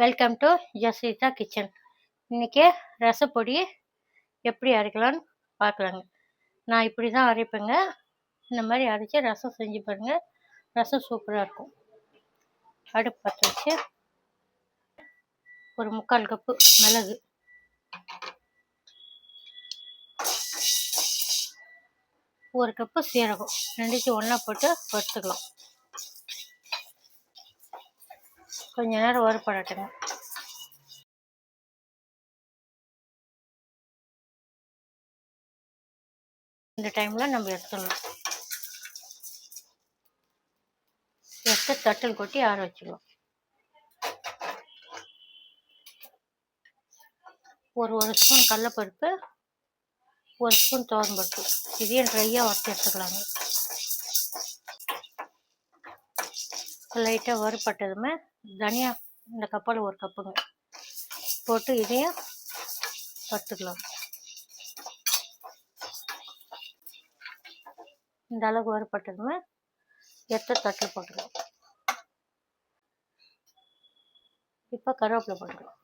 Welcome to Jasvitha kitchen. இன்றைக்கி ரசப்பொடி எப்படி அரைக்கலான்னு பார்க்கலாங்க. நான் இப்படி தான் அரைப்பேங்க. இந்த மாதிரி அரைச்சி ரசம் செஞ்சு பாருங்க. ரசம் சூப்பராக இருக்கும். அடுப்பு பற்ற வச்சு ஒரு 3/4 கப்பு மிளகு, 1 கப்பு சீரகம், ரெண்டுத்தையும் ஒன்றா போட்டு வறுத்துக்கலாம். கொஞ்ச நேரம் வறுபடட்டுங்க. இந்த டைமில் நம்ம எடுத்துடலாம். எடுத்து தட்டில் கொட்டி ஆற வச்சுக்கலாம். ஒரு ஸ்பூன் கடலைப்பருப்பு, 1 ஸ்பூன் துவரம்பருப்பு, இதையும் ட்ரையாக வறுத்து எடுத்துக்கலாங்க. லைட்டாக வறுபட்டதுமே தனியா இந்த கப்பால் 1 கப்புங்க போட்டு இதையும் வறுத்துக்கலாம். இந்த அளவுக்கு வறுபட்டதுமே எடுத்து தட்டில் போட்டுக்கலாம். இப்போ கருவேப்பிலை போட்டுக்கலாம்.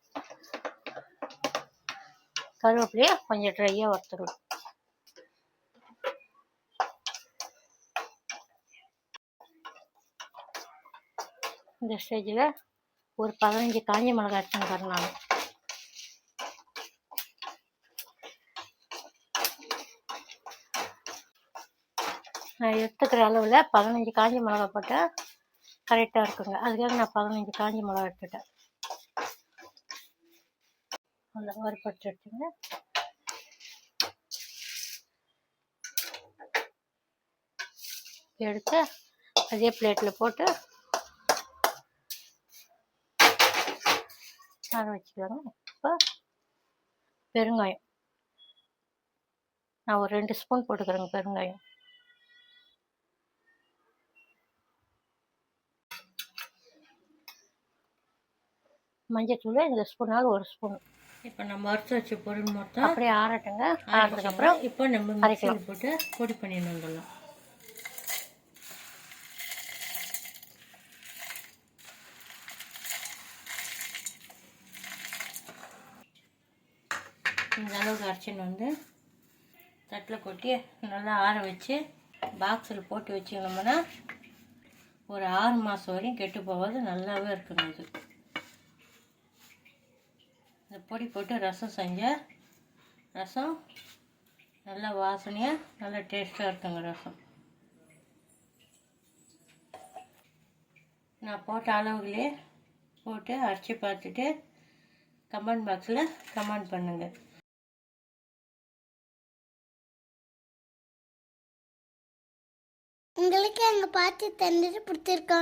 கருவேப்பிலையை கொஞ்சம் ட்ரையாக வறுத்துக்கலாம். இந்த ஸ்டேஜில் ஒரு 15 காஞ்ச மிளகாய் எடுத்துன்னு தரணும். நான் எடுத்துக்கிற அளவில் 15 காஞ்ச மிளகாய் போட்டால் கரெக்டாக இருக்குங்க. அதுக்காக நான் 15 காஞ்ச மிளகாய் எடுத்துட்டேன். அந்த வறுப்பட்டு எடுத்துங்க. எடுத்து அதே பிளேட்டில் போட்டு ஆற வச்சுக்கலாங்க. இப்போ பெருங்காயம் நான் ஒரு 2 ஸ்பூன் போட்டுக்கிறேங்க. பெருங்காயம், மஞ்சத்தூள் இந்த ஸ்பூனால் 1 ஸ்பூன். இப்போ நம்ம வறுத்து வச்ச பொருள் மொத்தம் அப்படியே ஆறட்டுங்க. ஆறதுக்கப்புறம் இப்போ நம்ம மிக்ஸியில் போட்டு பொடி பண்ணிட்டு வந்துடலாம். இந்த அளவுக்கு அரைச்சின்னு வந்து தட்டில் கொட்டி நல்லா ஆற வச்சு பாக்ஸில் போட்டு வச்சுக்கணும்னா ஒரு 6 மாதம் வரையும் கெட்டு போகாது. நல்லாவே இருக்குங்க. இது இந்த பொடி போட்டு ரசம் செஞ்சால் ரசம் நல்லா வாசனையாக நல்லா டேஸ்ட்டாக இருக்குங்க. ரசம் நான் போட்ட அளவுகளே போட்டு அரைச்சி பார்த்துட்டு கமெண்ட் பாக்ஸில் கமெண்ட் பண்ணுங்கள். உங்களுக்கு எங்கள் பார்த்து தந்துட்டு பிடிச்சிருக்கோம்.